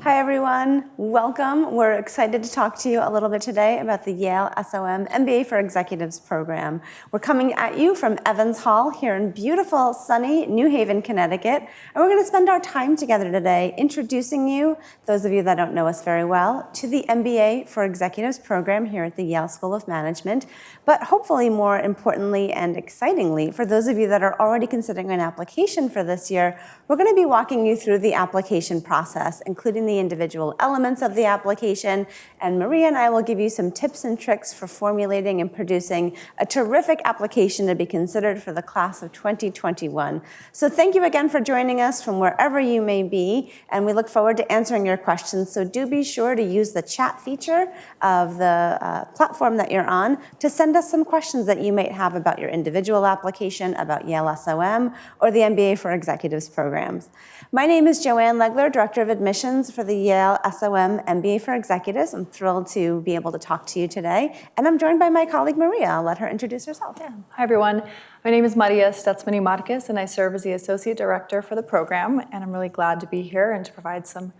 Hi everyone, welcome. We're excited to talk to you a little bit today about the Yale SOM MBA for Executives program. We're coming at you from Evans Hall here in beautiful, sunny New Haven, Connecticut. And we're going to spend our time together today introducing you, those of you that don't know us very well, to the MBA for Executives program here at the Yale School of Management. But hopefully more importantly and excitingly, for those of you that are already considering an application for this year, we're going to be walking you through the application process, including the individual elements of the application, and Maria and I will give you some tips and tricks for formulating and producing a terrific application to be considered for the class of 2021. So thank you again for joining us from wherever you may be, and we look forward to answering your questions. So do be sure to use the chat feature of the platform that you're on to send us some questions that you might have about your individual application, about Yale SOM, or the MBA for Executives programs. My name is Joanne Legler, Director of Admissions for the Yale SOM MBA for Executives. I'm thrilled to be able to talk to you today. And I'm joined by my colleague, Maria. I'll let her introduce herself. Yeah. Hi, everyone. My name is Maria Stutzmany-Marcus, and I serve as the Associate Director for the program. And I'm really glad to be here and to provide some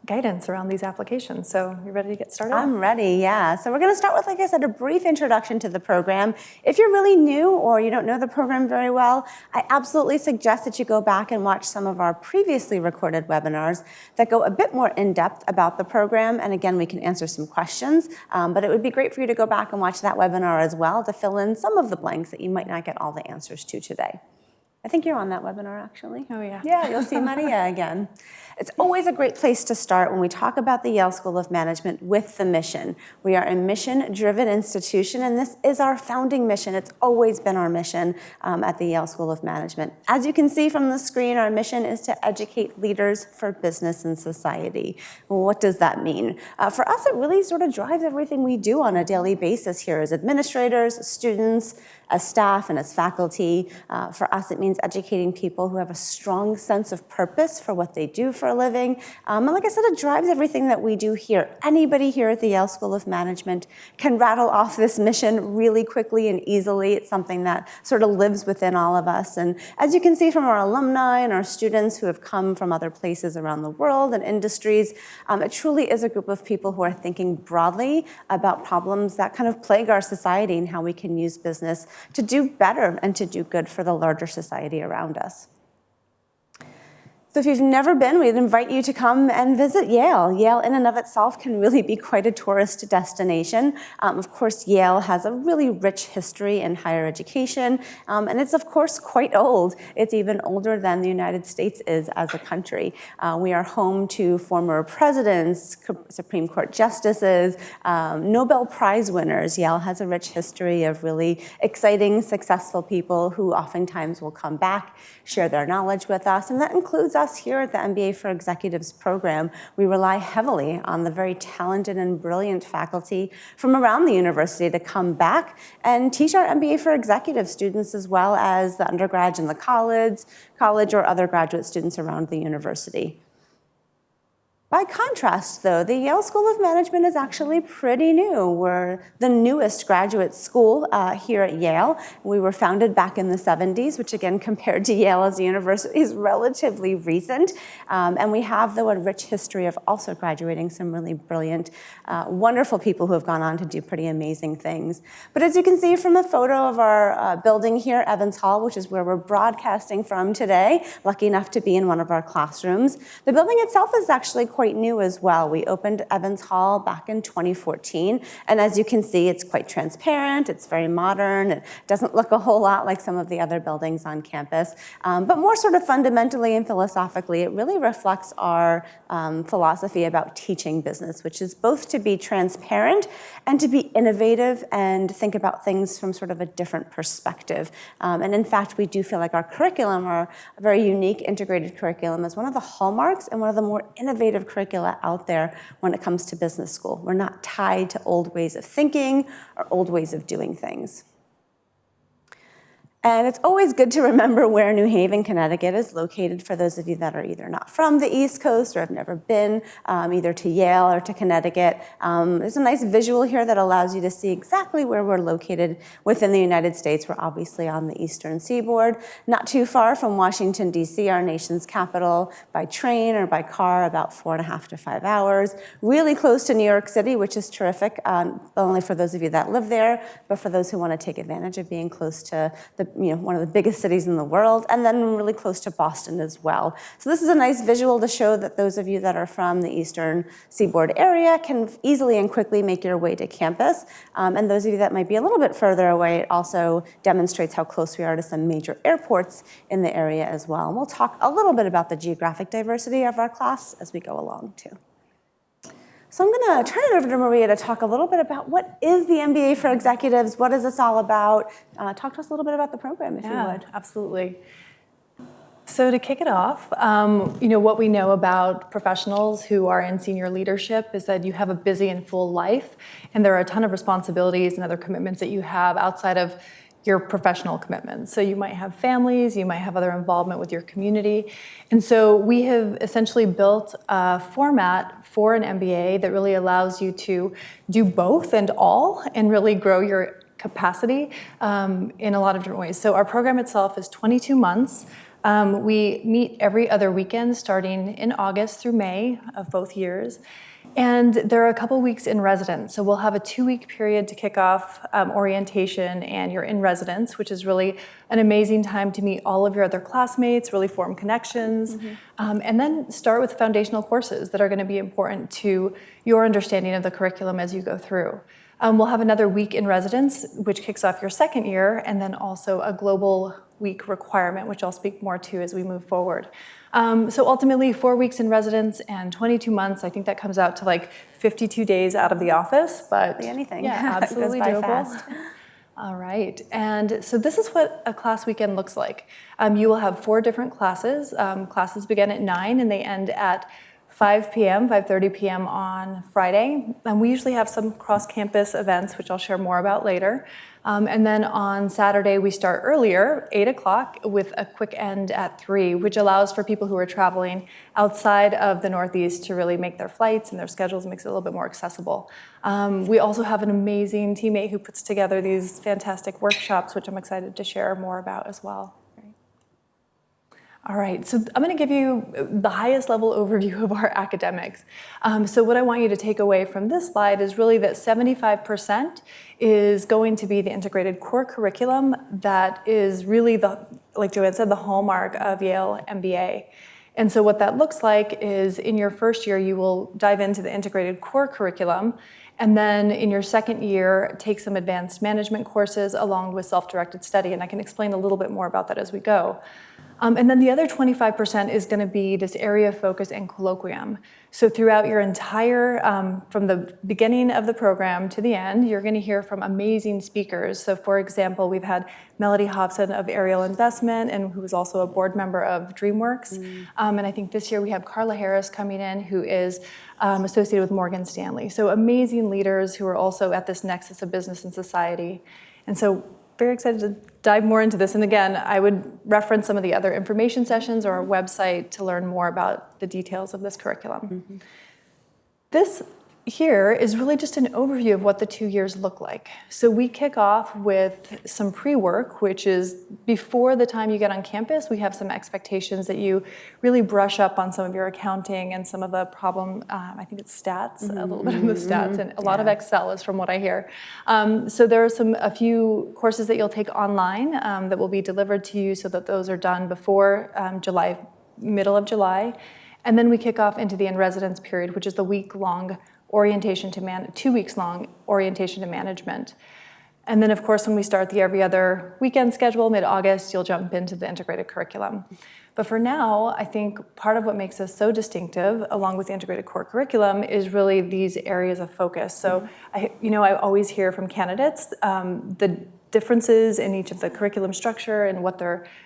guidance around these applications. So you ready to get started? I'm ready, yeah. So we're going to start with, like I said, a brief introduction to the program. If you're really new or you don't know the program very well, I absolutely suggest that you go back and watch some of our previously recorded webinars that go a bit more in-depth about the program. And again, we can answer some questions, but it would be great for you to go back and watch that webinar as well to fill in some of the blanks that you might not get all the answers to today. I think you're on that webinar, actually. Oh, yeah. Yeah, you'll see Maria again. It's always a great place to start when we talk about the Yale School of Management with the mission. We are a mission-driven institution, and this is our founding mission. It's always been our mission at the Yale School of Management. As you can see from the screen, our mission is to educate leaders for business and society. Well, what does that mean? For us, it really sort of drives everything we do on a daily basis here as administrators, students, as staff, and as faculty. For us, it means educating people who have a strong sense of purpose for what they do for a living. And like I said, it drives everything that we do here. Anybody here at the Yale School of Management can rattle off this mission really quickly and easily. It's something that sort of lives within all of us. And as you can see from our alumni and our students who have come from other places around the world and industries, it truly is a group of people who are thinking broadly about problems that kind of plague our society and how we can use business to do better and to do good for the larger society around us. So if you've never been, we'd invite you to come and visit Yale. Yale in and of itself can really be quite a tourist destination. Of course, Yale has a really rich history in higher education, and it's of course quite old. It's even older than the United States is as a country. We are home to former presidents, Supreme Court justices, Nobel Prize winners. Yale has a rich history of really exciting, successful people who oftentimes will come back, share their knowledge with us, and that includes us here at the MBA for Executives program. We rely heavily on the very talented and brilliant faculty from around the university to come back and teach our MBA for Executive students as well as the undergrads in the college or other graduate students around the university. By contrast, though, the Yale School of Management is actually pretty new. We're the newest graduate school here at Yale. We were founded back in the 70s, which again, compared to Yale as a university, is relatively recent. And we have, though, a rich history of also graduating some really brilliant, wonderful people who have gone on to do pretty amazing things. But as you can see from a photo of our building here, Evans Hall, which is where we're broadcasting from today, lucky enough to be in one of our classrooms, the building itself is actually quite new as well. We opened Evans Hall back in 2014, and as you can see, it's quite transparent, it's very modern, it doesn't look a whole lot like some of the other buildings on campus, but more sort of fundamentally and philosophically, it really reflects our philosophy about teaching business, which is both to be transparent and to be innovative and think about things from sort of a different perspective. And in fact, we do feel like our curriculum, our very unique integrated curriculum, is one of the hallmarks and one of the more innovative curricula out there when it comes to business school. We're not tied to old ways of thinking or old ways of doing things. And it's always good to remember where New Haven, Connecticut is located for those of you that are either not from the East Coast or have never been either to Yale or to Connecticut. There's a nice visual here that allows you to see exactly where we're located within the United States. We're obviously on the eastern seaboard, not too far from Washington, D.C., our nation's capital, by train or by car, about 4.5 to 5 hours. Really close to New York City, which is terrific, only for those of you that live there, but for those who want to take advantage of being close to one of the biggest cities in the world, and then really close to Boston as well. So this is a nice visual to show that those of you that are from the eastern seaboard area can easily and quickly make your way to campus. And those of you that might be a little bit further away, it also demonstrates how close we are to some major airports in the area as well. And we'll talk a little bit about the geographic diversity of our class as we go along too. So I'm going to turn it over to Maria to talk a little bit about what is the MBA for Executives, what is this all about? Talk to us a little bit about the program, if you would. Absolutely. So to kick it off, what we know about professionals who are in senior leadership is that you have a busy and full life, and there are a ton of responsibilities and other commitments that you have outside of your professional commitments. So you might have families, you might have other involvement with your community. And so we have essentially built a format for an MBA that really allows you to do both and all and really grow your capacity in a lot of different ways. So our program itself is 22 months. We meet every other weekend starting in August through May of both years. And there are a couple weeks in residence. So we'll have a 2-week period to kick off orientation and you're in residence, which is really an amazing time to meet all of your other classmates, really form connections, and then start with foundational courses that are going to be important to your understanding of the curriculum as you go through. We'll have another week in residence, which kicks off your second year, and then also a global week requirement, which I'll speak more to as we move forward. So ultimately, 4 weeks in residence and 22 months, I think that comes out to like 52 days out of the office, but anything. Yeah, absolutely Goes by doable. fast. All right, and so this is what a class weekend looks like. You will have 4 different classes. Classes begin at 9 and they end at 5 p.m., 5:30 p.m. on Friday. And we usually have some cross-campus events, which I'll share more about later. And then on Saturday, we start earlier, 8 o'clock, with a quick end at 3, which allows for people who are traveling outside of the Northeast to really make their flights and their schedules, makes it a little bit more accessible. We also have an amazing teammate who puts together these fantastic workshops, which I'm excited to share more about as well. All right, so I'm going to give you the highest level overview of our academics. So what I want you to take away from this slide is really that 75% is going to be the integrated core curriculum that is really, like Joanne said, the hallmark of Yale MBA. And so what that looks like is in your first year, you will dive into the integrated core curriculum. And then in your second year, take some advanced management courses along with self-directed study. And I can explain a little bit more about that as we go. And then the other 25% is going to be this area of focus and colloquium. So throughout your entire, from the beginning of the program to the end, you're going to hear from amazing speakers. So for example, we've had Melody Hobson of Ariel Investment, and who is also a board member of DreamWorks. And I think this year we have Carla Harris coming in, who is associated with Morgan Stanley. So amazing leaders who are also at this nexus of business and society. And so very excited to dive more into this. And again, I would reference some of the other information sessions or our website to learn more about the details of this curriculum. This here is really just an overview of what the 2 years look like. So we kick off with some pre-work, which is before the time you get on campus, we have some expectations that you really brush up on some of your accounting and some of the problem, I think it's stats, a little bit of the stats, and a lot of Excel is from what I hear. So there are a few courses that you'll take online that will be delivered to you so that those are done before July, middle of July. And then we kick off into the in-residence period, which is the week-long orientation to 2 weeks long orientation to management. And then of course, when we start the every other weekend schedule, mid-August, you'll jump into the integrated curriculum. But for now, I think part of what makes us so distinctive, along with the integrated core curriculum, is really these areas of focus. So I always hear from candidates the differences in each of the curriculum structure and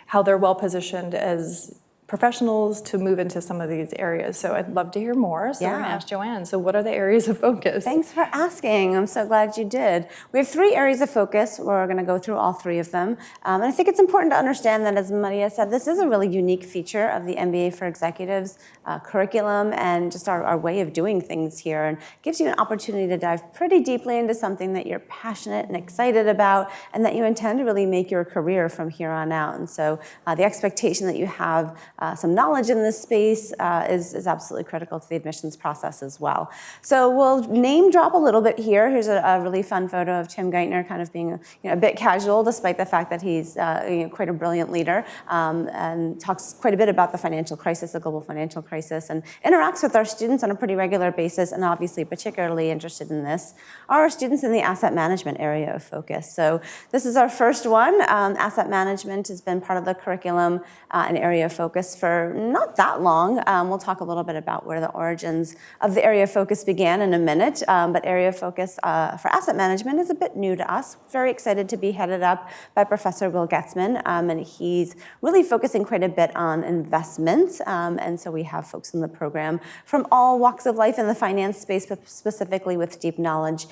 how they're well positioned as professionals to move into some of these areas. So I'd love to hear more. So we're going to Yeah. ask Joanne, so what are the areas of focus? Thanks for asking. I'm so glad you did. We have 3 areas of focus. We're going to go through all 3 of them. And I think it's important to understand that, as Maria said, this is a really unique feature of the MBA for Executives curriculum and just our way of doing things here. And gives you an opportunity to dive pretty deeply into something that you're passionate and excited about and that you intend to really make your career from here on out. And so the expectation that you have some knowledge in this space is absolutely critical to the admissions process as well. So we'll name drop a little bit here. Here's a really fun photo of Tim Geithner kind of being a bit casual, despite the fact that he's quite a brilliant leader and talks quite a bit about the financial crisis, the global financial crisis, and interacts with our students on a pretty regular basis. And obviously particularly interested in this are our students in the asset management area of focus. So this is our first one. Asset management has been part of the curriculum, an area of focus for not that long. We'll talk a little bit about where the origins of the area of focus began in a minute, but area of focus for asset management is a bit new to us. Very excited to be headed up by Professor Will Getzman, and he's really focusing quite a bit on investments, and so we have folks in the program from all walks of life in the finance space, but specifically with deep knowledge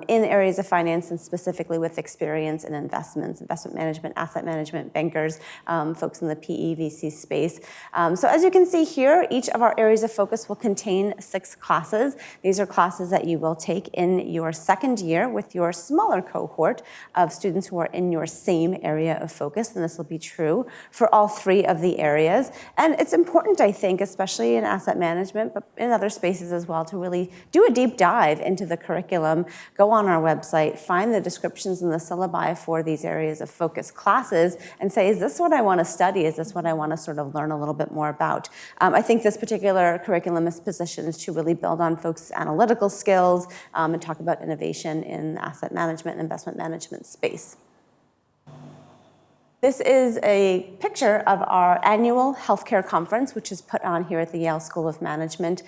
in areas of finance and specifically with experience in investments, investment management, asset management, bankers, folks in the PE, VC space. So as you can see here, each of our areas of focus will contain 6 classes. These are classes that you will take in your second year with your smaller cohort of students who are in your same area of focus, and this will be true for all 3 of the areas. And it's important, I think, especially in asset management, but in other spaces as well, to really do a deep dive into the curriculum, go on our website, find the descriptions and the syllabi for these areas of focus classes, and say, is this what I want to study? Is this what I want to sort of learn a little bit more about? I think this particular curriculum is positioned to really build on folks' analytical skills and talk about innovation in the asset management and investment management space. This is a picture of our annual healthcare conference, which is put on here at the Yale School of Management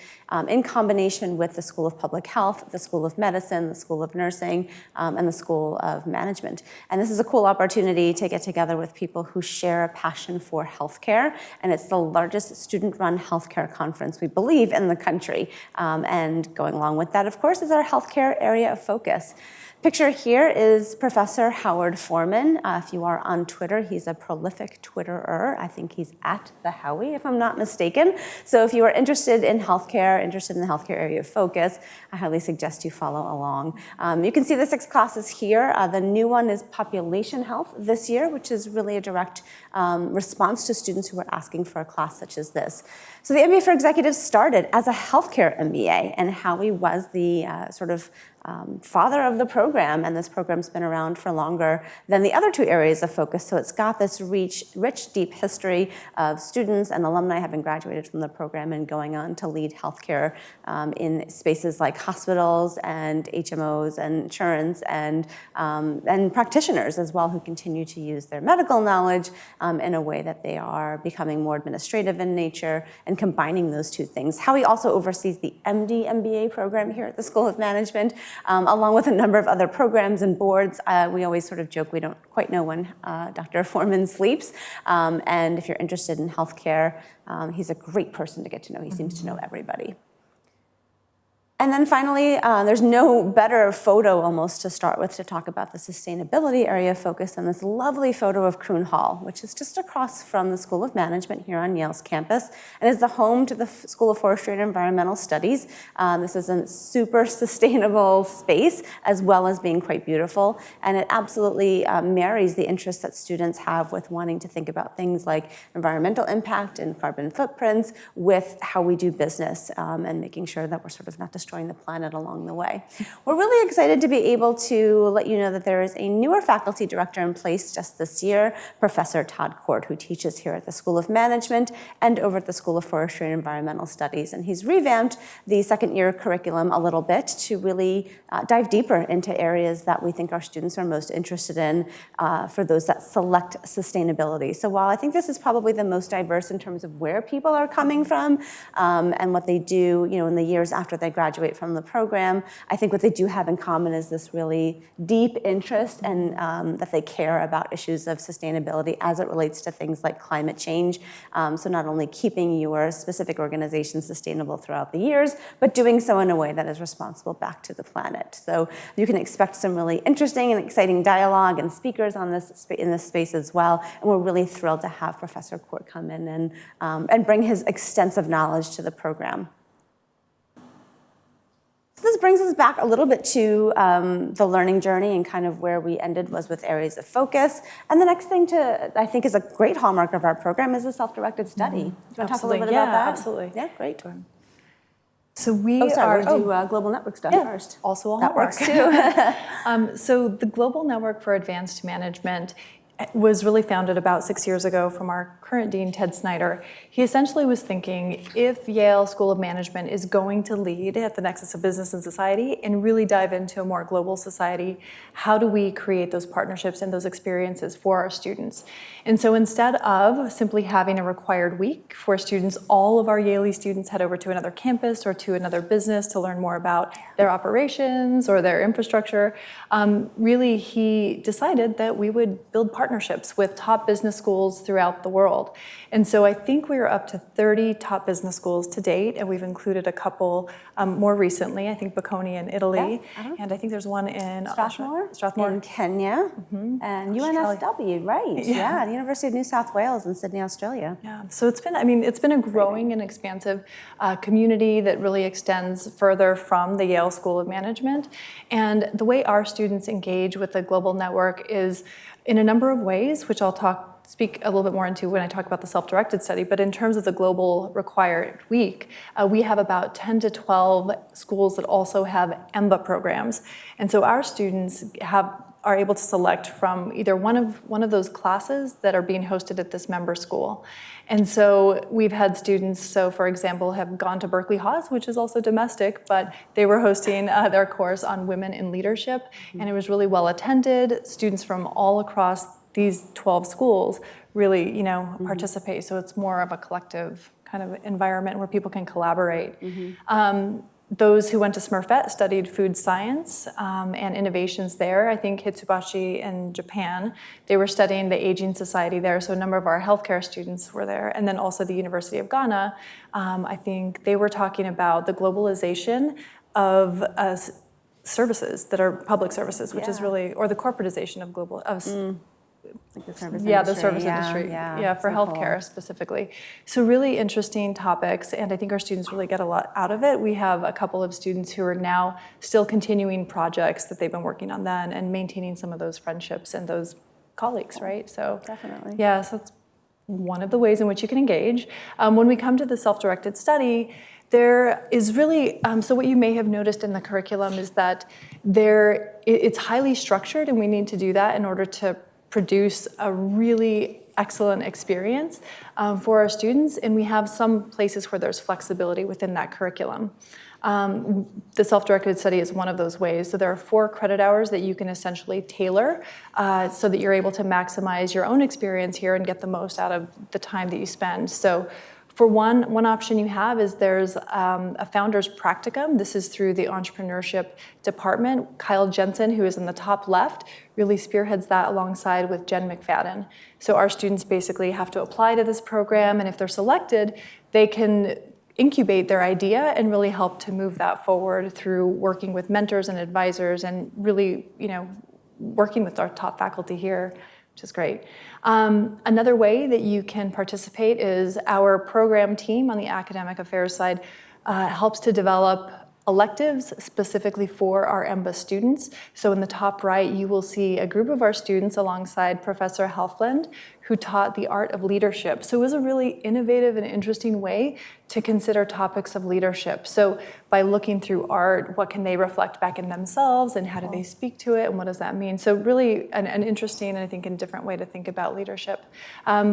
in combination with the School of Public Health, the School of Medicine, the School of Nursing, and the School of Management. And this is a cool opportunity to get together with people who share a passion for healthcare, and it's the largest student-run healthcare conference, we believe, in the country. And going along with that, of course, is our healthcare area of focus. Picture here is Professor Howard Foreman. If you are on Twitter, he's a prolific Twitterer. I think he's at the Howie, if I'm not mistaken. So if you are interested in healthcare, interested in the healthcare area of focus, I highly suggest you follow along. You can see the 6 classes here. The new one is Population Health this year, which is really a direct response to students who are asking for a class such as this. So the MBA for Executives started as a healthcare MBA, and Howie was the father of the program, and this program's been around for longer than the other 2 areas of focus. So it's got this rich, deep history of students and alumni having graduated from the program and going on to lead healthcare in spaces like hospitals and HMOs and insurance and practitioners as well, who continue to use their medical knowledge in a way that they are becoming more administrative in nature and combining those 2 things. Howie also oversees the MD MBA program here at the School of Management, along with a number of other programs and boards. We always sort of joke we don't quite know when Dr. Foreman sleeps. And if you're interested in healthcare, he's a great person to get to know. He seems to know everybody. And then finally, there's no better photo almost to start with to talk about the sustainability area of focus than this lovely photo of Kroon Hall, which is just across from the School of Management here on Yale's campus and is the home to the School of Forestry and Environmental Studies. This is a super sustainable space as well as being quite beautiful, and it absolutely marries the interests that students have with wanting to think about things like environmental impact and carbon footprints with how we do business and making sure that we're sort of not destroying the planet along the way. We're really excited to be able to let you know that there is a newer faculty director in place just this year, Professor Todd Court, who teaches here at the School of Management and over at the School of Forestry and Environmental Studies. And he's revamped the second year curriculum a little bit to really dive deeper into areas that we think our students are most interested in for those that select sustainability. So while I think this is probably the most diverse in terms of where people are coming from and what they do, in the years after they graduate graduate from the program. I think what they do have in common is this really deep interest and that they care about issues of sustainability as it relates to things like climate change. So not only keeping your specific organization sustainable throughout the years, but doing so in a way that is responsible back to the planet. So you can expect some really interesting and exciting dialogue and speakers on this in this space as well. And we're really thrilled to have Professor Court come in and bring his extensive knowledge to the program. So this brings us back a little bit to the learning journey, and kind of where we ended was with areas of focus. And the next thing I think is a great hallmark of our program is the self-directed study. Do you want to talk a little bit about that? Absolutely. Yeah, great. So we we'll do global network stuff first. Also a that hallmark. Works too. So the Global Network for Advanced Management was really founded about 6 years ago from our current dean, Ted Snyder. He essentially was thinking, if Yale School of Management is going to lead at the nexus of business and society and really dive into a more global society, how do we create those partnerships and those experiences for our students? And so instead of simply having a required week for students, all of our Yale students head over to another campus or to another business to learn more about their operations or their infrastructure. Really, he decided that we would build partnerships with top business schools throughout the world. And so I think we are up to 30 top business schools to date, and we've included a couple more recently, I think Bocconi in Italy, and I think there's one in Strathmore in Kenya, and Australia. UNSW, right? Yeah, the University of New South Wales in Sydney, Australia. Yeah, so it's been a growing and expansive community that really extends further from the Yale School of Management. And the way our students engage with the global network is in a number of ways, which I'll speak a little bit more into when I talk about the self-directed study. But in terms of the global required week, we have about 10 to 12 schools that also have MBA programs. And so our students are able to select from either one of those classes that are being hosted at this member school. And so we've had students, for example, have gone to Berkeley Haas, which is also domestic, but they were hosting their course on women in leadership, and it was really well attended. Students from all across these 12 schools really, participate. So it's more of a collective kind of environment where people can collaborate. Those who went to Smurfette studied food science and innovations there. I think Hitsubashi in Japan, they were studying the aging society there, so a number of our healthcare students were there. And then also the University of Ghana, I think they were talking about the globalization of services that are public services, which is really, or the corporatization of Like the service industry. The service industry. For healthcare specifically. So really interesting topics, and I think our students really get a lot out of it. We have a couple of students who are now still continuing projects that they've been working on then and maintaining some of those friendships and those colleagues, right? So definitely. Yeah, so that's one of the ways in which you can engage. When we come to the self-directed study, there is really, so what you may have noticed in the curriculum is that it's highly structured, and we need to do that in order to produce a really excellent experience for our students, and we have some places where there's flexibility within that curriculum. The self-directed study is one of those ways. So there are 4 credit hours that you can essentially tailor so that you're able to maximize your own experience here and get the most out of the time that you spend. So for one option you have is there's a founder's practicum. This is through the entrepreneurship department. Kyle Jensen, who is in the top left, really spearheads that alongside with Jen McFadden. So our students basically have to apply to this program, and if they're selected, they can incubate their idea and really help to move that forward through working with mentors and advisors and really, working with our top faculty here, which is great. Another way that you can participate is our program team on the academic affairs side helps to develop electives specifically for our MBA students. So in the top right, you will see a group of our students alongside Professor Helfland, who taught the art of leadership. So it was a really innovative and interesting way to consider topics of leadership. So by looking through art, what can they reflect back in themselves, and how do they speak to it, and what does that mean? So really an interesting, and I think, a different way to think about leadership.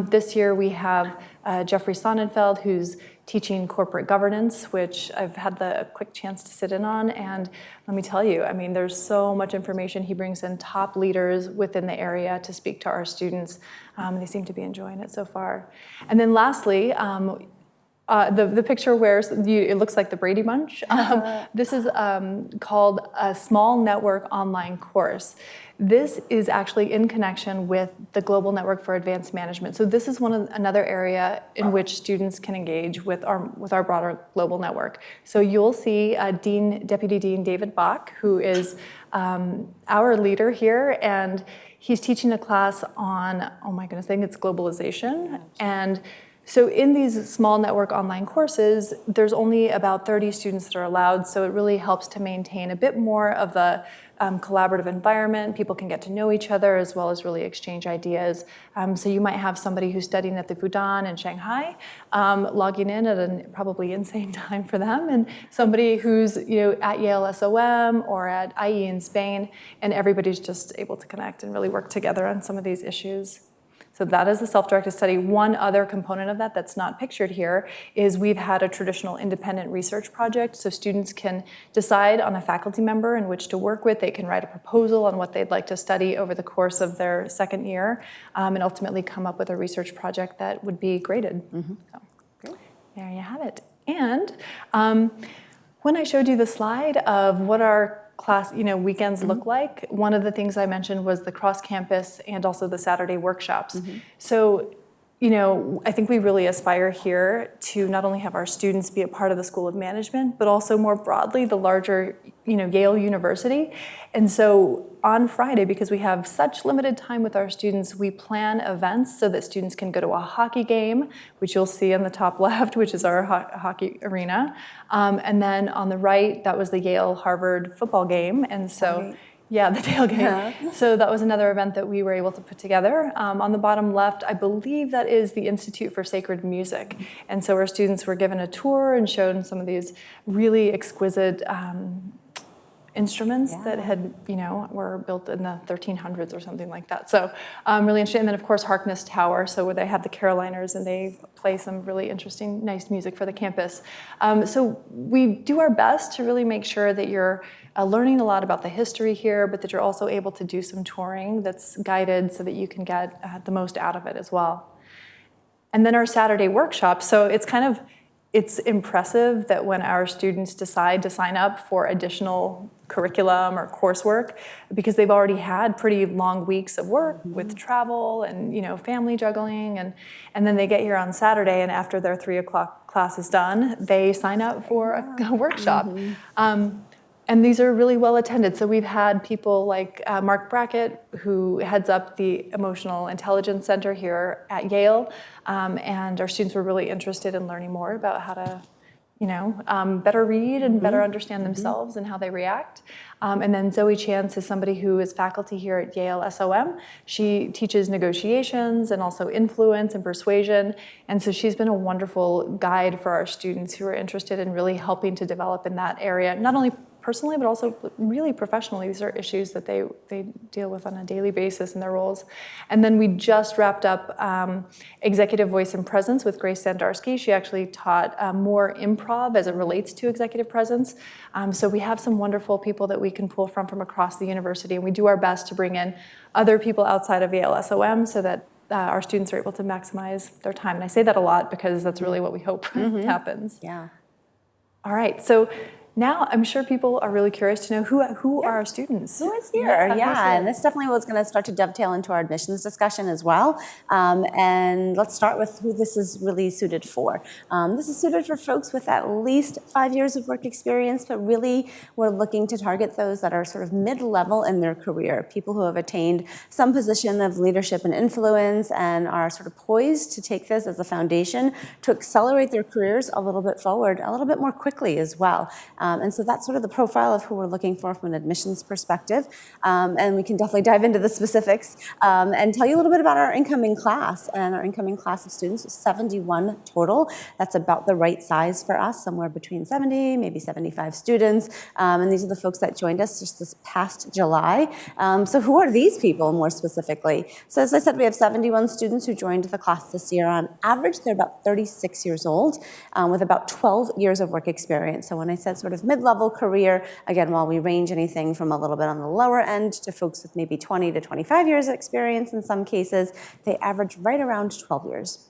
This year we have Jeffrey Sonnenfeld, who's teaching corporate governance, which I've had the quick chance to sit in on. And let me tell you, there's so much information. He brings in top leaders within the area to speak to our students. They seem to be enjoying it so far. And then lastly, the picture where it looks like the Brady Bunch. This is called a Small Network online course. This is actually in connection with the Global Network for Advanced Management. So this is another area in which students can engage with our broader global network. So you'll see Deputy Dean David Bach, who is our leader here, and he's teaching a class on, oh my goodness, I think it's globalization. And so in these small network online courses, there's only about 30 students that are allowed, so it really helps to maintain a bit more of the collaborative environment. People can get to know each other as well as really exchange ideas. So you might have somebody who's studying at the Fudan in Shanghai, logging in at a probably insane time for them, and somebody who's at Yale SOM or at IE in Spain, and everybody's just able to connect and really work together on some of these issues. So that is the self-directed study. One other component of that that's not pictured here is we've had a traditional independent research project. So students can decide on a faculty member in which to work with. They can write a proposal on what they'd like to study over the course of their second year, and ultimately come up with a research project that would be graded. So, there you have it. And when I showed you the slide of what our class, weekends look like, one of the things I mentioned was the cross-campus and also the Saturday workshops. So, I think we really aspire here to not only have our students be a part of the School of Management, but also more broadly the larger, Yale University. And so on Friday, because we have such limited time with our students, we plan events so that students can go to a hockey game, which you'll see on the top left, which is our hockey arena. And then on the right, that was the Yale-Harvard football game. And so, yeah, the tailgate. Yeah. So that was another event that we were able to put together. On the bottom left, I believe that is the Institute for Sacred Music. And so our students were given a tour and shown some of these really exquisite instruments that had, were built in the 1300s or something like that. So really interesting. And then of course Harkness Tower, so where they have the Caroliners and they play some really interesting, nice music for the campus. So we do our best to really make sure that you're learning a lot about the history here, but that you're also able to do some touring that's guided so that you can get the most out of it as well. And then our Saturday workshop. So it's impressive that when our students decide to sign up for additional curriculum or coursework, because they've already had pretty long weeks of work with travel and family juggling, and then they get here on Saturday, and after their 3 o'clock class is done, they sign up for a workshop. And these are really well attended. So we've had people like Mark Brackett, who heads up the Emotional Intelligence Center here at Yale. And our students were really interested in learning more about how to, better read and better understand themselves and how they react. And then Zoe Chance is somebody who is faculty here at Yale SOM. She teaches negotiations and also influence and persuasion. And so she's been a wonderful guide for our students who are interested in really helping to develop in that area, not only personally, but also really professionally. These are issues that they deal with on a daily basis in their roles. And then we just wrapped up Executive Voice and Presence with Grace Sandarsky. She actually taught more improv as it relates to executive presence. So we have some wonderful people that we can pull from across the university, and we do our best to bring in other people outside of Yale SOM so that our students are able to maximize their time. And I say that a lot because that's really what we hope happens. Yeah. All right, so now I'm sure people are really curious to know who are our students? Who is here? Yeah, and this definitely was going to start to dovetail into our admissions discussion as well. And let's start with who this is really suited for. This is suited for folks with at least 5 years of work experience, but really we're looking to target those that are sort of mid-level in their career, people who have attained some position of leadership and influence and are sort of poised to take this as a foundation to accelerate their careers a little bit forward, a little bit more quickly as well. And so that's sort of the profile of who we're looking for from an admissions perspective. And we can definitely dive into the specifics and tell you a little bit about our incoming class. And our incoming class of students is 71 total. That's about the right size for us, somewhere between 70, maybe 75 students. And these are the folks that joined us just this past July. So who are these people more specifically? So as I said, we have 71 students who joined the class this year. On average, they're about 36 years old with about 12 years of work experience. So when I said sort of mid-level career, again, while we range anything from a little bit on the lower end to folks with maybe 20 to 25 years of experience in some cases, they average right around 12 years.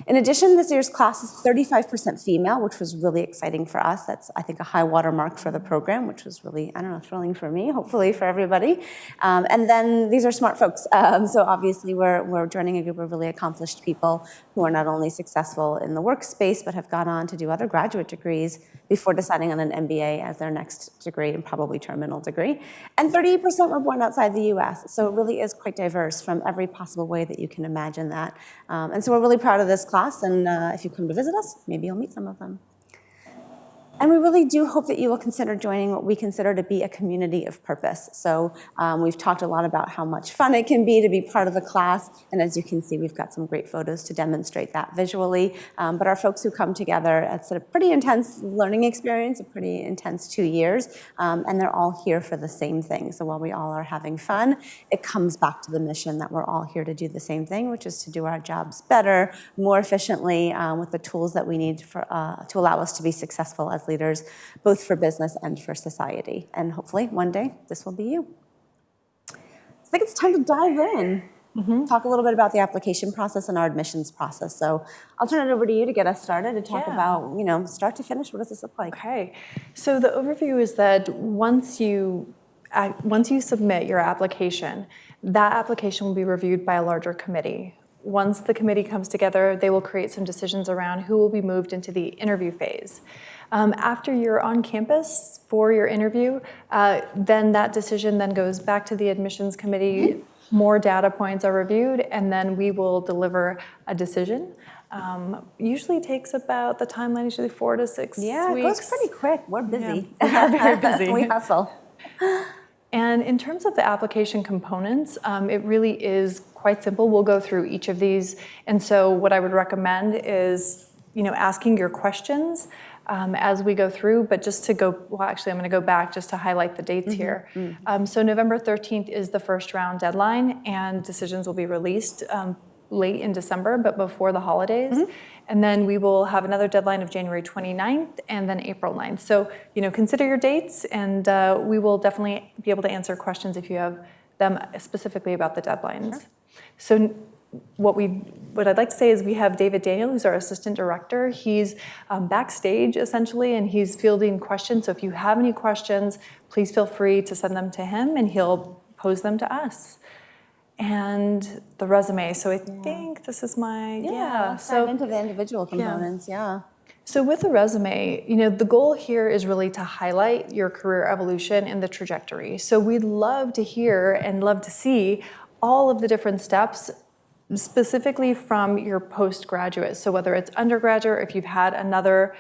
In addition, this year's class is 35% female, which was really exciting for us. That's, I think, a high watermark for the program, which was really, I don't know, thrilling for me, hopefully for everybody. And then these are smart folks. So obviously we're joining a group of really accomplished people who are not only successful in the workspace, but have gone on to do other graduate degrees before deciding on an MBA as their next degree and probably terminal degree. And 38% were born outside the US. So it really is quite diverse from every possible way that you can imagine that. And so we're really proud of this class. And if you come to visit us, maybe you'll meet some of them. And we really do hope that you will consider joining what we consider to be a community of purpose. So we've talked a lot about how much fun it can be to be part of the class. And as you can see, we've got some great photos to demonstrate that visually. But our folks who come together, it's a pretty intense learning experience, a pretty intense 2 years. And they're all here for the same thing. So while we all are having fun, it comes back to the mission that we're all here to do the same thing, which is to do our jobs better, more efficiently, with the tools that we need to allow us to be successful as leaders, both for business and for society. And hopefully one day this will be you. I think it's time to dive in. Talk a little bit about the application process and our admissions process. So I'll turn it over to you to get us started and talk about, start to finish, what does this look like? Okay. So the overview is that once you submit your application, that application will be reviewed by a larger committee. Once the committee comes together, they will create some decisions around who will be moved into the interview phase. After you're on campus for your interview, then that decision then goes back to the admissions committee. More data points are reviewed, and then we will deliver a decision. Usually takes about, the timeline usually 4 to 6 weeks. Yeah, it goes pretty quick. We're busy. Yeah, we are very busy. We hustle. And in terms of the application components, it really is quite simple. We'll go through each of these. And so what I would recommend is, asking your questions as we go through, but just to go, well, actually, I'm going to go back just to highlight the dates here. So November 13th is the first round deadline, and decisions will be released late in December, but before the holidays. And then we will have another deadline of January 29th and then April 9th. So, consider your dates, and we will definitely be able to answer questions if you have them specifically about the deadlines. Sure. So what I'd like to say is we have David Daniel, who's our assistant director. He's backstage essentially, and he's fielding questions. So if you have any questions, please feel free to send them to him, and he'll pose them to us. And the resume. So I think this is my, So into the individual components, So with the resume, the goal here is really to highlight your career evolution and the trajectory. So we'd love to hear and love to see all of the different steps, specifically from your postgraduate. So whether it's undergraduate or if you've had another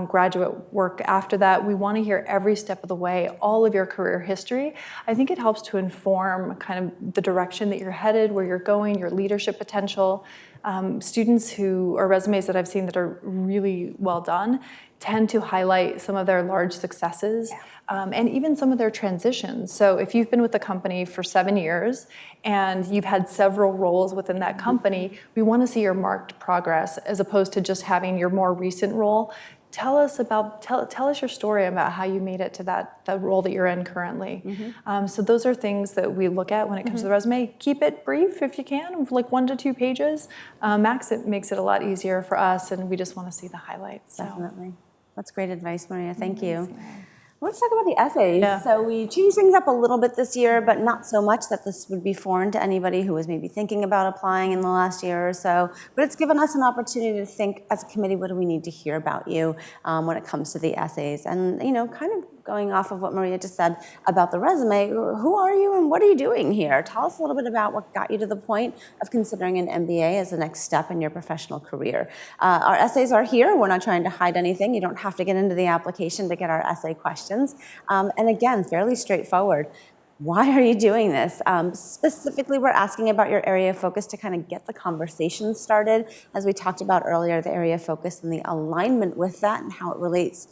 graduate work after that, we want to hear every step of the way, all of your career history. I think it helps to inform kind of the direction that you're headed, where you're going, your leadership potential. Students or resumes that I've seen that are really well done tend to highlight some of their large successes and even some of their transitions. So if you've been with the company for 7 years and you've had several roles within that company, we want to see your marked progress as opposed to just having your more recent role. Tell us your story about how you made it to that role that you're in currently. So those are things that we look at when it comes to the resume. Keep it brief if you can, like 1 to 2 pages. Max, it makes it a lot easier for us, and we just want to see the highlights. So. Definitely. That's great advice, Maria. Thank you. Let's talk about the essays. Yeah. So we changed things up a little bit this year, but not so much that this would be foreign to anybody who was maybe thinking about applying in the last year or so. But it's given us an opportunity to think as a committee, what do we need to hear about you when it comes to the essays? And, kind of going off of what Maria just said about the resume, who are you and what are you doing here? Tell us a little bit about what got you to the point of considering an MBA as the next step in your professional career. Our essays are here. We're not trying to hide anything. You don't have to get into the application to get our essay questions. And again, fairly straightforward. Why are you doing this? Specifically, we're asking about your area of focus to kind of get the conversation started. As we talked about earlier, the area of focus and the alignment with that and how it relates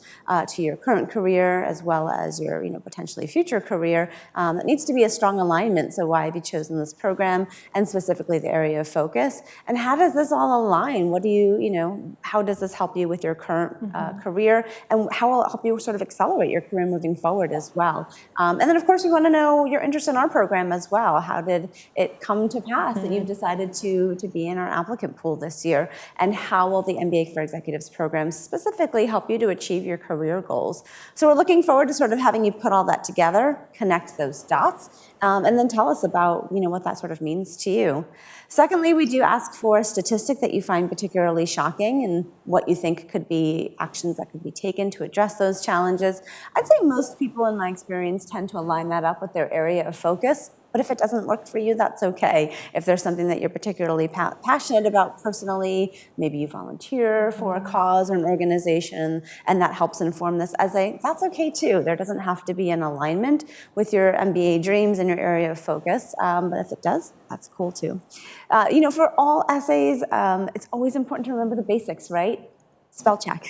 to your current career as well as your potentially future career. It needs to be a strong alignment. So why have you chosen this program, and specifically the area of focus? And how does this all align? What do how does this help you with your current career? And how will it help you sort of accelerate your career moving forward as well? And then, of course, we want to know know your interest in our program as well. How did it come to pass that you've decided to be in our applicant pool this year? And how will the MBA for Executives program specifically help you to achieve your career goals? So we're looking forward to sort of having you put all that together, connect those dots, and then tell us about what that sort of means to you. Secondly, we do ask for a statistic that you find particularly shocking and what you think could be actions that could be taken to address those challenges. I'd say most people in my experience tend to align that up with their area of focus. But if it doesn't work for you, that's okay. If there's something that you're particularly passionate about personally, maybe you volunteer for a cause or an organization, and that helps inform this essay, that's okay too. There doesn't have to be an alignment with your MBA dreams and your area of focus, but if it does, that's cool too. For all essays, it's always important to remember the basics, right? Spell check.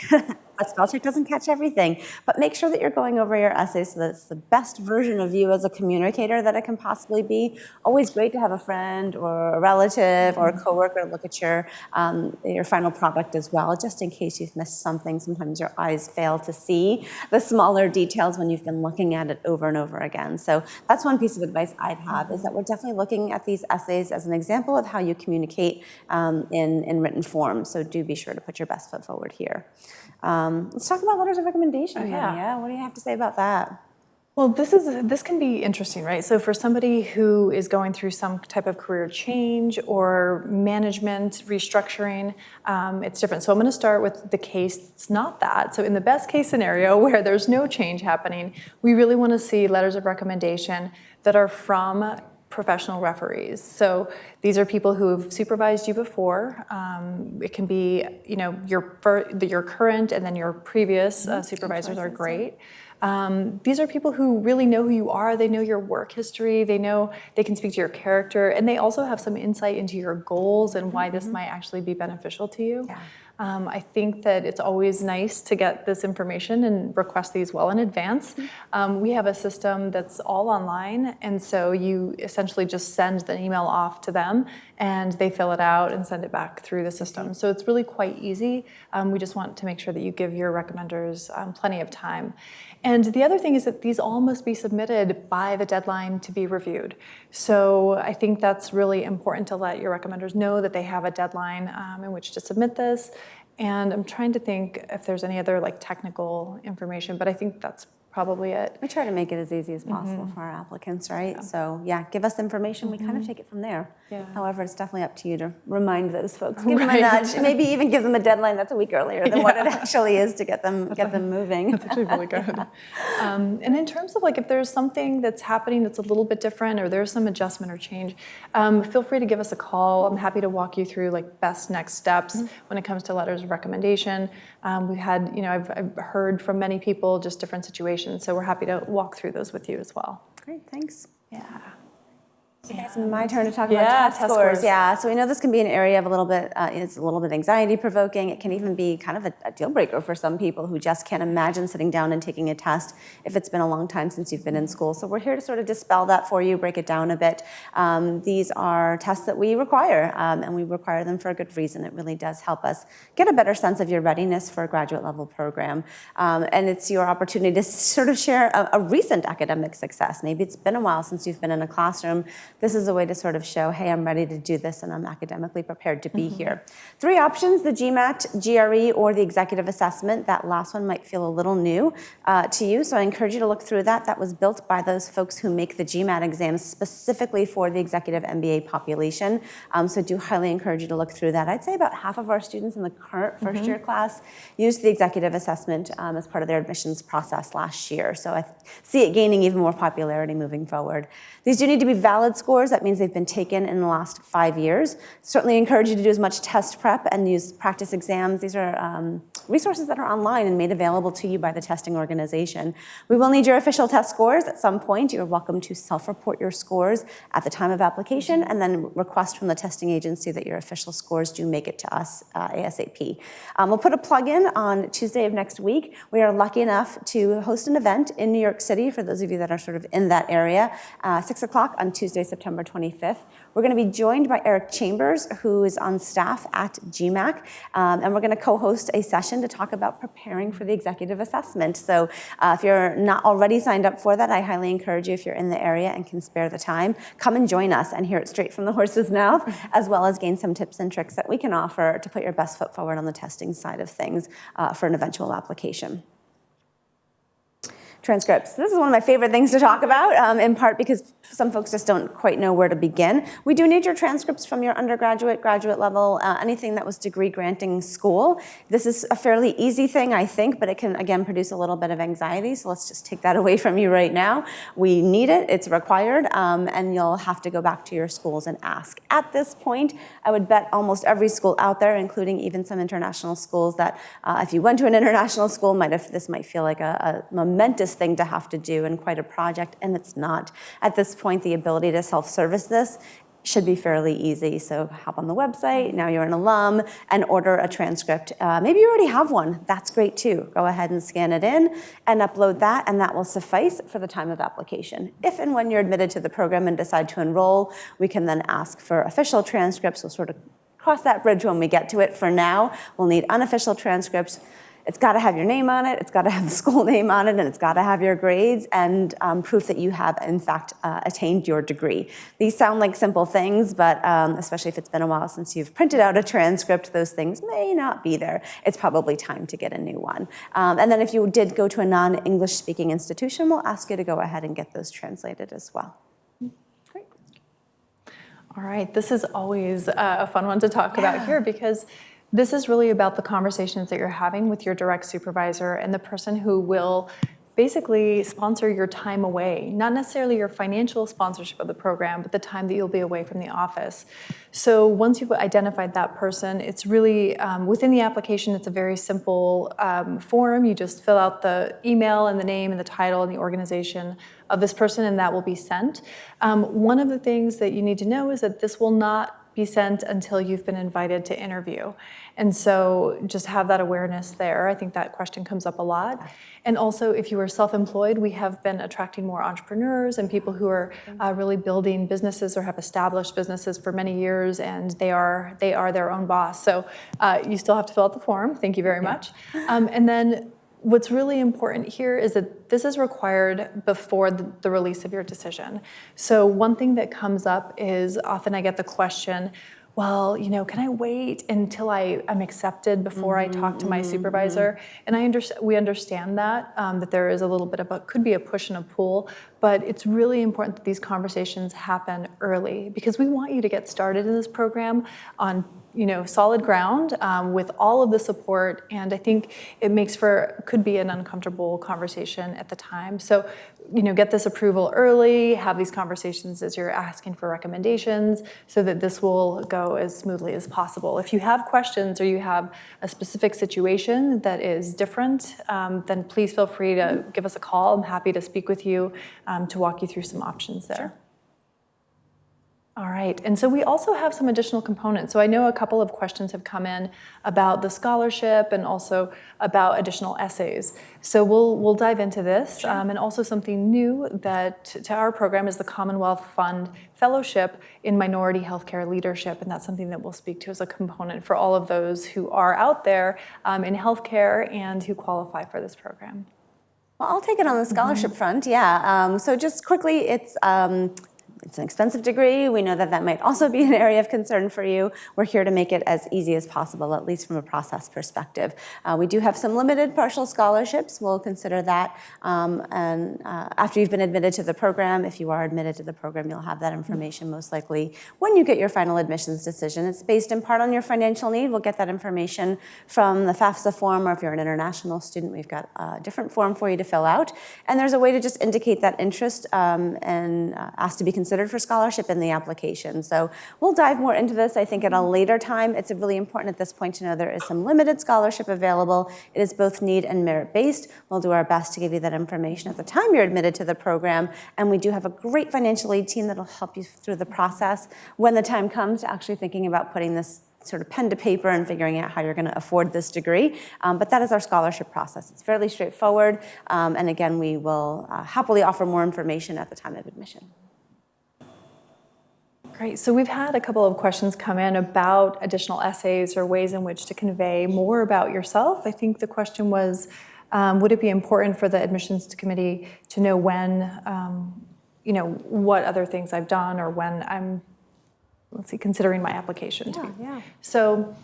A spell check doesn't catch everything, but make sure that you're going over your essay so that it's the best version of you as a communicator that it can possibly be. Always great to have a friend or a relative or a coworker look at your final product as well, just in case you've missed something. Sometimes your eyes fail to see the smaller details when you've been looking at it over and over again. So that's one piece of advice I'd have, is that we're definitely looking at these essays as an example of how you communicate in written form. So do be sure to put your best foot forward here. Let's talk about letters of recommendation. Lydia. What do you have to say about that? Well, this can be interesting, right? So for somebody who is going through some type of career change or management restructuring, it's different. So I'm going to start with the case that's not that. So in the best case scenario where there's no change happening, we really want to see letters of recommendation that are from professional referees. So these are people who have supervised you before. It can be, your current and then your previous supervisors are great. These are people who really know who you are. They know your work history. They can speak to your character, and they also have some insight into your goals and why this might actually be beneficial to you. Yeah. I think that it's always nice to get this information and request these well in advance. We have a system that's all online, and so you essentially just send the email off to them, and they fill it out and send it back through the system. So it's really quite easy. We just want to make sure that you give your recommenders plenty of time. And the other thing is that these all must be submitted by the deadline to be reviewed. So I think that's really important to let your recommenders know that they have a deadline in which to submit this. And I'm trying to think if there's any other technical information, but I think that's probably it. We try to make it as easy as possible for our applicants, right? Yeah. So give us information. We kind of take it from there. Yeah. However, it's definitely up to you to remind those folks. Give them a nudge. Maybe even give them a deadline that's a week earlier than what it actually is to get them moving. That's actually really good. And in terms of if there's something that's happening that's a little bit different, or there's some adjustment or change, feel free to give us a call. I'm happy to walk you through best next steps when it comes to letters of recommendation. We've had, I've heard from many people just different situations. So we're happy to walk through those with you as well. Great, thanks. Yeah. It's my turn to talk about test scores. Yeah, so we know this can be an area of it's a little bit anxiety provoking. It can even be kind of a deal breaker for some people who just can't imagine sitting down and taking a test if it's been a long time since you've been in school. So we're here to sort of dispel that for you, break it down a bit. These are tests that we require, and we require them for a good reason. It really does help us get a better sense of your readiness for a graduate level program. And it's your opportunity to sort of share a recent academic success. Maybe it's been a while since you've been in a classroom. This is a way to sort of show, hey, I'm ready to do this and I'm academically prepared to be here. 3 options, the GMAT, GRE, or the executive assessment. That last one might feel a little new to you, so I encourage you to look through that. That was built by those folks who make the GMAT exams specifically for the executive MBA population, so I do highly encourage you to look through that. I'd say about half of our students in the current first-year class used the executive assessment as part of their admissions process last year, so I see it gaining even more popularity moving forward. These do need to be valid scores. That means they've been taken in the last 5 years. Certainly encourage you to do as much test prep and use practice exams. These are resources that are online and made available to you by the testing organization. We will need your official test scores at some point. You're welcome to self-report your scores at the time of application and then request from the testing agency that your official scores do make it to us ASAP. We'll put a plug in on Tuesday of next week. We are lucky enough to host an event in New York City for those of you that are sort of in that area, 6 o'clock on Tuesday, September 25th. We're going to be joined by Eric Chambers, who is on staff at GMAC, and we're going to co-host a session session to talk about preparing for the executive assessment. So if you're not already signed up for that, I highly encourage you, if you're in the area and can spare the time, come and join us and hear it straight from the horse's mouth, as well as gain some tips and tricks that we can offer to put your best foot forward on the testing side of things for an eventual application. Transcripts. This is one of my favorite things to talk about, in part because some folks just don't quite know where to begin. We do need your transcripts from your undergraduate, graduate level, anything that was degree granting school. This is a fairly easy thing, I think, but it can, again, produce a little bit of anxiety, so let's just take that away from you right now. We need it, it's required, and you'll have to go back to your schools and ask. At this point, I would bet almost every school out there, including even some international schools, that if you went to an international school, this might feel like a momentous thing to have to do and quite a project, and it's not. At this point, the ability to self-service this should be fairly easy. So hop on the website, now you're an alum, and order a transcript. Maybe you already have one, that's great too. Go ahead and scan it in and upload that, and that will suffice for the time of application. If and when you're admitted to the program and decide to enroll, we can then ask for official transcripts. We'll sort of cross that bridge when we get to it. For now, we'll need unofficial transcripts. It's got to have your name on it, it's got to have the school name on it, and it's got to have your grades and proof that you have, in fact, attained your degree. These sound like simple things, but especially if it's been a while since you've printed out a transcript, those things may not be there. It's probably time to get a new one. And then if you did go to a non-English speaking institution, we'll ask you to go ahead and get those translated as well. Great. All right, this is always a fun one to talk about here, because this is really about the conversations that you're having with your direct supervisor and the person who will basically sponsor your time away, not necessarily your financial sponsorship of the program, but the time that you'll be away from the office. So once you've identified that person, it's really, within the application, it's a very simple form. You just fill out the email and the name and the title and the organization of this person, and that will be sent. One of the things that you need to know is that this will not be sent until you've been invited to interview. And so just have that awareness there. I think that question comes up a lot. And also, if you are self-employed, we have been attracting more entrepreneurs and people who are really building businesses or have established businesses for many years, and they are their own boss. So you still have to fill out the form. Thank you very much. And then what's really important here is that this is required before the release of your decision. So one thing that comes up is often I get the question, well, can I wait until I'm accepted before I talk to my supervisor? And we understand that, that there is a little bit of could be a push and a pull, but it's really important that these conversations happen early, because we want you to get started in this program on solid ground with all of the support, and I think it could be an uncomfortable conversation at the time. So, get this approval early, have these conversations as you're asking for recommendations so that this will go as smoothly as possible. If you have questions or you have a specific situation that is different, then please feel free to give us a call. I'm happy to speak with you to walk you through some options there. Sure. All right, and so we also have some additional components. So I know a couple of questions have come in about the scholarship and also about additional essays. So we'll dive into this. Sure. And also something new that to our program is the Commonwealth Fund Fellowship in Minority Healthcare Leadership, and that's something that we'll speak to as a component for all of those who are out there in healthcare and who qualify for this program. Well, I'll take it on the scholarship front, yeah. So just quickly, it's an expensive degree. We know that might also be an area of concern for you. We're here to make it as easy as possible, at least from a process perspective. We do have some limited partial scholarships. We'll consider that. And after you've been admitted to the program, if you are admitted to the program, you'll have that information most likely when you get your final admissions decision. It's based in part on your financial need. We'll get that information from the FAFSA form, or if you're an international student, we've got a different form for you to fill out. And there's a way to just indicate that interest and ask to be considered for scholarship in the application. So we'll dive more into this, I think, at a later time. It's really important at this point to know there is some limited scholarship available. It is both need and merit-based. We'll do our best to give you that information at the time you're admitted to the program, and we do have a great financial aid team that'll help you through the process when the time comes to actually thinking about putting this sort of pen to paper and figuring out how you're going to afford this degree. But that is our scholarship process. It's fairly straightforward, and again, we will happily offer more information at the time of admission. Great. So we've had a couple of questions come in about additional essays or ways in which to convey more about yourself. I think the question was, would it be important for the admissions committee to know when, what other things I've done or when I'm, considering my application to be. Yeah. So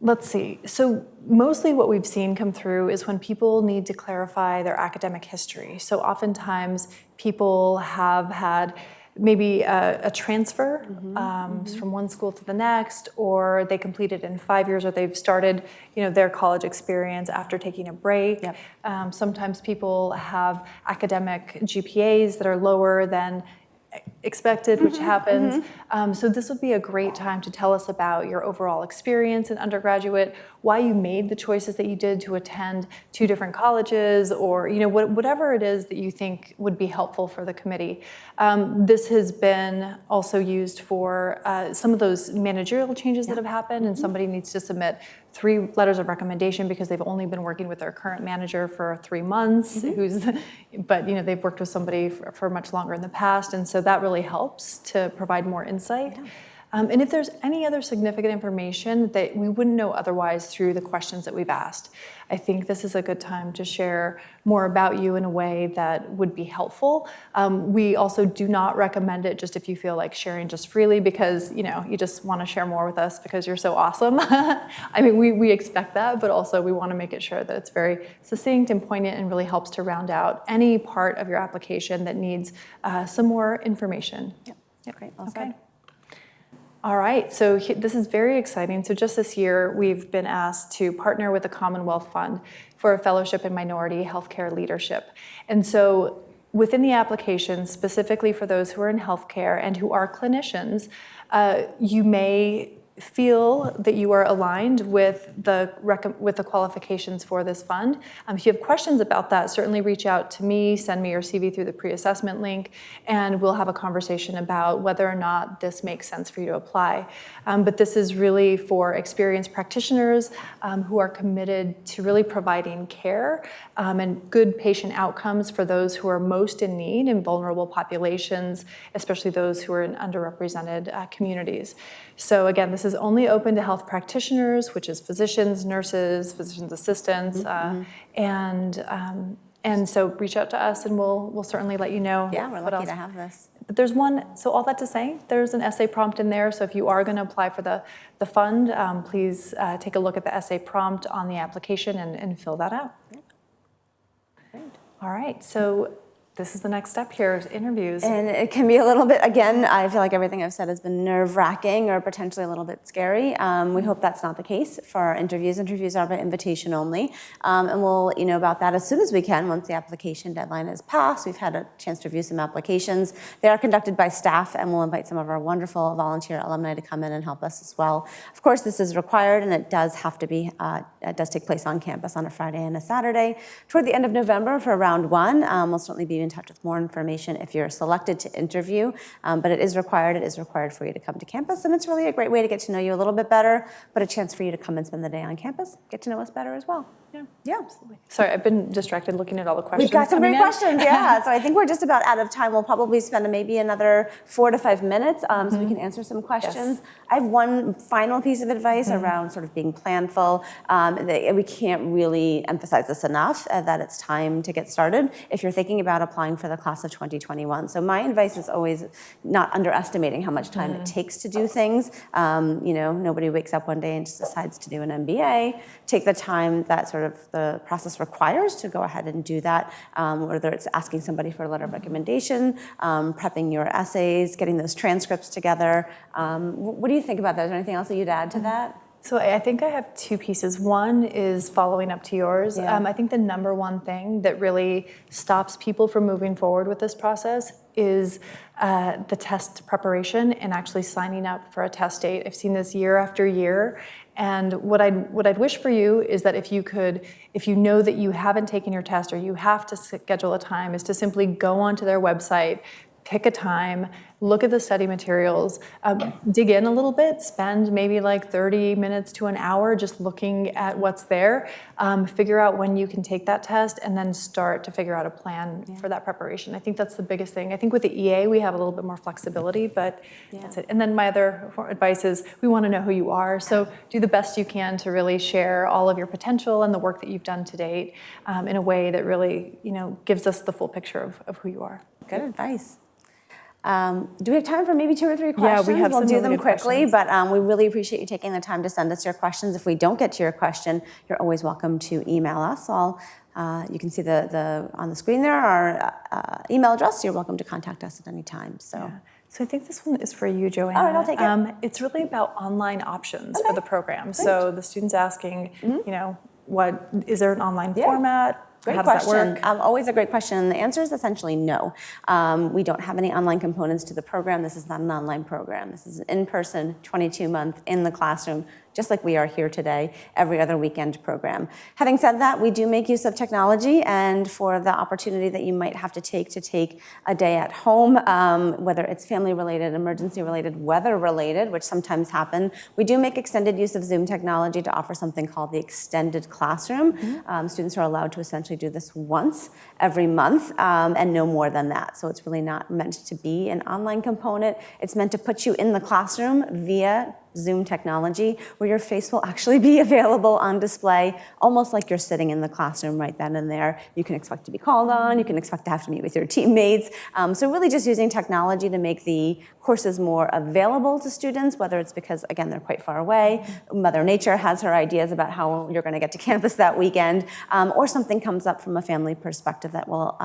let's see. So mostly what we've seen come through is when people need to clarify their academic history. So oftentimes people have had maybe a transfer from one school to the next, or they completed in 5 years, or they've started, their college experience after taking a break. Yep. Sometimes people have academic GPAs that are lower than expected, which happens. So this would be a great time to tell us about your overall experience in undergraduate, why you made the choices that you did to attend 2 different colleges, or whatever it is that you think would be helpful for the committee. This has been also used for some of those managerial changes that have happened, and somebody needs to submit 3 letters of recommendation because they've only been working with their current manager for 3 months, but they've worked with somebody for much longer in the past, and so that really helps to provide more insight. Yeah. And if there's any other significant information that we wouldn't know otherwise through the questions that we've asked, I think this is a good time to share more about you in a way that would be helpful. We also do not recommend it just if you feel like sharing just freely because you just want to share more with us because you're so awesome. I mean, we expect that, but also we want to make it sure that it's very succinct and poignant and really helps to round out any part of your application that needs some more information. Yep. Great. Well said. All right, so this is very exciting. So just this year, we've been asked to partner with the Commonwealth Fund for a fellowship in minority healthcare leadership. And so within the application, specifically for those who are in healthcare and who are clinicians, you may feel that you are aligned with the qualifications for this fund. If you have questions about that, certainly reach out to me, send me your CV through the pre-assessment link, and we'll have a conversation about whether or not this makes sense for you to apply. But this is really for experienced practitioners who are committed to really providing care and good patient outcomes for those who are most in need in vulnerable populations, especially those who are in underrepresented communities. So again, this is only open to health practitioners, which is physicians, nurses, physician's assistants, and so reach out to us and we'll certainly let you know. Yeah, we're lucky to have this. But there's so all that to say, there's an essay prompt in there, so if you are going to apply for the fund, please take a look at the essay prompt on the application and fill that out. Yeah. Great. All right, so this is the next step here, is interviews. And it can be a little bit, again, I feel like everything I've said has been nerve-wracking or potentially a little bit scary. We hope that's not the case for our interviews. Interviews are by invitation only. And we'll let you know about that as soon as we can once the application deadline is passed. We've had a chance to review some applications. They are conducted by staff, and we'll invite some of our wonderful volunteer alumni to come in and help us as well. Of course, this is required, and it does have to be, it does take place on campus on a Friday and a Saturday. Toward the end of November for round 1, we'll certainly be in touch with more information if you're selected to interview, but it is required for you to come to campus, and it's really a great way to get to know you a little bit better, but a chance for you to come and spend the day on campus, get to know us better as well. Yeah, absolutely. Sorry, I've been distracted looking at all the questions. We've got some great questions, yeah. So I think we're just about out of time. We'll probably spend maybe another 4 to 5 minutes so we can answer some questions. Yes. I have one final piece of advice around sort of being planful. We can't really emphasize this enough, that it's time to get started if you're thinking about applying for the class of 2021. So my advice is always not underestimating how much time it takes to do things. Nobody wakes up one day and just decides to do an MBA. Take the time that sort of the process requires to go ahead and do that, whether it's asking somebody for a letter of recommendation, prepping your essays, getting those transcripts together. What do you think about that? Is there anything else that you'd add to that? So I think I have 2 pieces. One is following up to yours. Yeah. I think the number one thing that really stops people from moving forward with this process is the test preparation and actually signing up for a test date. I've seen this year after year. And what I'd wish for you is that if you know that you haven't taken your test or you have to schedule a time, is to simply go onto their website, pick a time, look at the study materials, dig in a little bit, spend maybe like 30 minutes to an hour just looking at what's there, figure out when you can take that test, and then start to figure out a plan for that preparation. I think that's the biggest thing. I think with the EA, we have a little bit more flexibility, but that's it. And then my other advice is we want to know who you are. So do the best you can to really share all of your potential and the work that you've done to date in a way that really, gives us the full picture of who you are. Good advice. Do we have time for maybe 2 or 3 questions? Yeah, we have We'll some do really them good quickly, questions. but we really appreciate you taking the time to send us your questions. If we don't get to your question, you're always welcome to email us. You can see on the screen there our email address. You're welcome to contact us at any time. So I think this one is for you, Joanna. All right, I'll take it. It's really about online options for the program. Great. So the student's asking, what is there an online format? Great How does question. that work? Always a great question. And the answer is essentially no. We don't have any online components to the program. This is not an online program. This is an in-person, 22-month, in the classroom, just like we are here today, every other weekend program. Having said that, we do make use of technology, and for the opportunity that you might have to take a day at home, whether it's family-related, emergency-related, weather-related, which sometimes happen, we do make extended use of Zoom technology to offer something called the extended classroom. Students are allowed to essentially do this once every month, and no more than that. So it's really not meant to be an online component. It's meant to put you in the classroom via Zoom technology, where your face will actually be available on display, almost like you're sitting in the classroom right then and there. You can expect to be called on, you can expect to have to meet with your teammates. So really just using technology to make the courses more available to students, whether it's because, again, they're quite far away, Mother Nature has her ideas about how you're gonna get to campus that weekend, or something comes up from a family perspective that will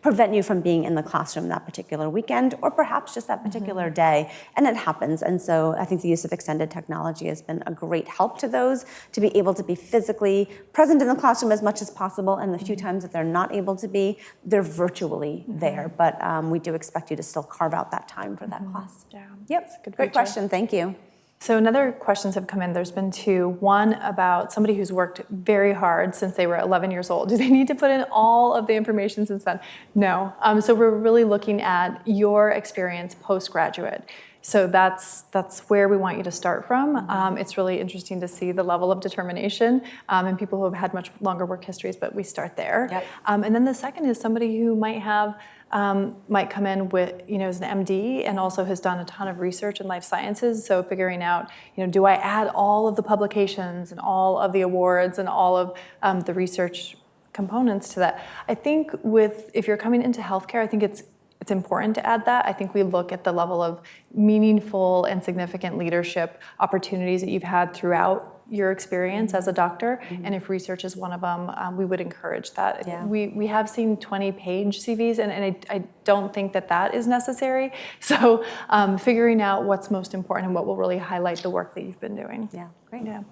prevent you from being in the classroom that particular weekend, or perhaps just that particular day, and it happens. And so I think the use of extended technology has been a great help to those, to be able to be physically present in the classroom as much as possible, and the few times that they're not able to be, they're virtually there. But we do expect you to still carve out that time for that class. Yeah. Yep, Good great feature. question, thank you. So another questions have come in. There's been 2. One about somebody who's worked very hard since they were 11 years old. Do they need to put in all of the information since then? No. So we're really looking at your experience postgraduate. So that's where we want you to start from. It's really interesting to see the level of determination in people who have had much longer work histories, but we start there. Yep. And then the second is somebody who might come in with, as an MD and also has done a ton of research in life sciences. So figuring out, do I add all of the publications and all of the awards and all of the research components to that? I think if you're coming into healthcare, I think it's important to add that. I think we look at the level of meaningful and significant leadership opportunities that you've had throughout your experience as a doctor, and if research is one of them, we would encourage that. Yeah. We have seen 20-page CVs, and I don't think that is necessary. So figuring out what's most important and what will really highlight the work that you've been doing. Yeah, great. Yeah.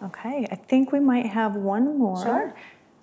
Okay, I think we might have one more. Sure.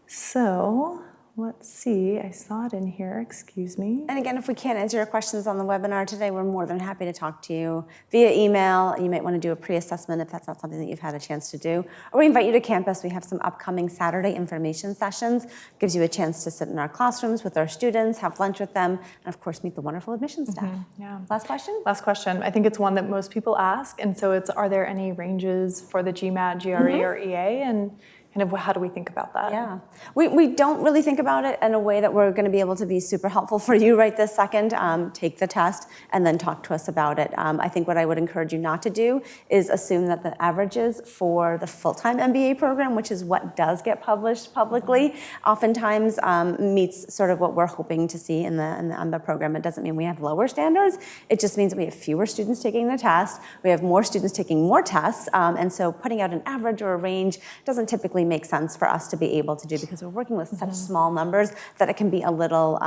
So let's see, I saw it in here, excuse me. And again, if we can't answer your questions on the webinar today, we're more than happy to talk to you via email. You might want to do a pre-assessment if that's not something that you've had a chance to do. Or we invite you to campus. We have some upcoming Saturday information sessions. Gives you a chance to sit in our classrooms with our students, have lunch with them, and of course, meet the wonderful admissions staff. Yeah. Last question? Last question. I think it's one that most people ask, and so are there any ranges for the GMAT, GRE, or EA, and kind of how do we think about that? Yeah, we don't really think about it in a way that we're going to be able to be super helpful for you right this second. Take the test and then talk to us about it. I think what I would encourage you not to do is assume that the averages for the full-time MBA program, which is what does get published publicly, oftentimes meets sort of what we're hoping to see in the MBA program. It doesn't mean we have lower standards. It just means that we have fewer students taking the test. We have more students taking more tests. And so putting out an average or a range doesn't typically make sense for us to be able to do, because we're working with such small numbers that it can be a little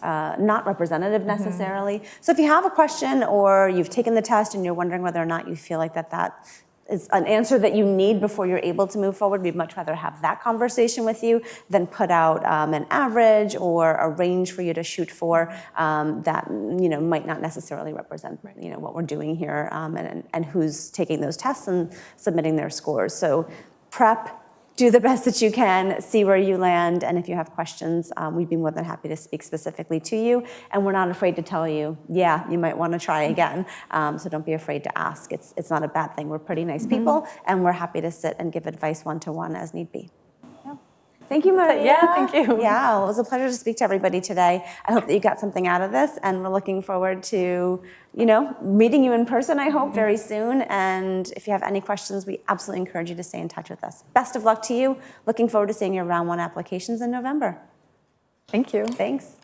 not representative necessarily. So if you have a question or you've taken the test and you're wondering whether or not you feel like that is an answer that you need before you're able to move forward, we'd much rather have that conversation with you than put out an average or a range for you to shoot for that might not necessarily represent what we're doing here and who's taking those tests and submitting their scores. So prep, do the best that you can, see where you land, and if you have questions, we'd be more than happy to speak specifically to you. And we're not afraid to tell you, yeah, you might want to try again. So don't be afraid to ask. It's not a bad thing. We're pretty nice people, and we're happy to sit and give advice one-to-one as need be. Thank you, Maria. Yeah, thank you. Yeah, well, it was a pleasure to speak to everybody today. I hope that you got something out of this, and we're looking forward to, meeting you in person, I hope, very soon. And if you have any questions, we absolutely encourage you to stay in touch with us. Best of luck to you. Looking forward to seeing your round 1 applications in November. Thank you. Thanks.